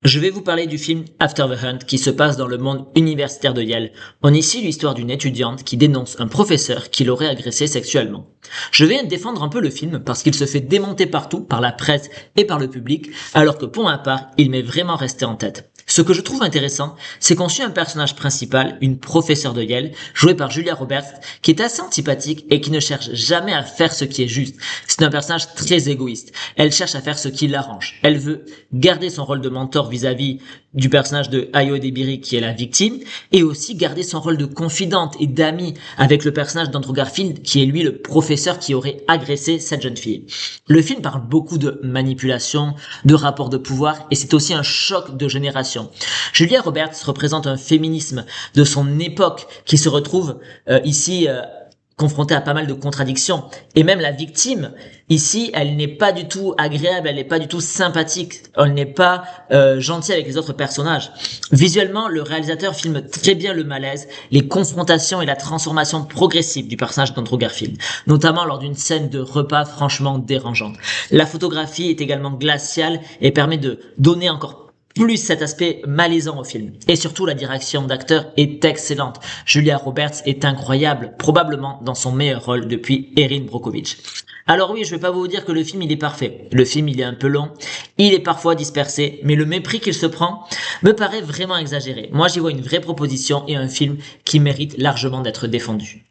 Je vais vous parler du film After the Hunt qui se passe dans le monde universitaire de Yale. On y suit l'histoire d'une étudiante qui dénonce un professeur qui l'aurait agressée sexuellement. Je vais défendre un peu le film parce qu'il se fait démonter partout par la presse et par le public, alors que pour ma part, il m'est vraiment resté en tête. Ce que je trouve intéressant, c'est qu'on suit un personnage principal, une professeure de Yale, jouée par Julia Roberts, qui est assez antipathique et qui ne cherche jamais à faire ce qui est juste. C'est un personnage très égoïste. Elle cherche à faire ce qui l'arrange. Elle veut garder son rôle de mentor vis-à-vis du personnage de Ayo Edebiri qui est la victime, et aussi garder son rôle de confidente et d'amie avec le personnage d'Andrew Garfield qui est lui le professeur qui aurait agressé cette jeune fille. Le film parle beaucoup de manipulation, de rapport de pouvoir, et c'est aussi un choc de génération. Julia Roberts représente un féminisme de son époque qui se retrouve ici confrontée à pas mal de contradictions. Et même la victime, ici, elle n'est pas du tout agréable, elle n'est pas du tout sympathique, elle n'est pas gentille avec les autres personnages. Visuellement, le réalisateur filme très bien le malaise, les confrontations et la transformation progressive du personnage d'Andrew Garfield, notamment lors d'une scène de repas franchement dérangeante. La photographie est également glaciale et permet de donner encore plus cet aspect malaisant au film. Et surtout, la direction d'acteur est excellente. Julia Roberts est incroyable, probablement dans son meilleur rôle depuis Erin Brockovich. Alors oui, je vais pas vous dire que le film il est parfait. Le film il est un peu long, il est parfois dispersé, mais le mépris qu'il se prend me paraît vraiment exagéré. Moi j'y vois une vraie proposition et un film qui mérite largement d'être défendu.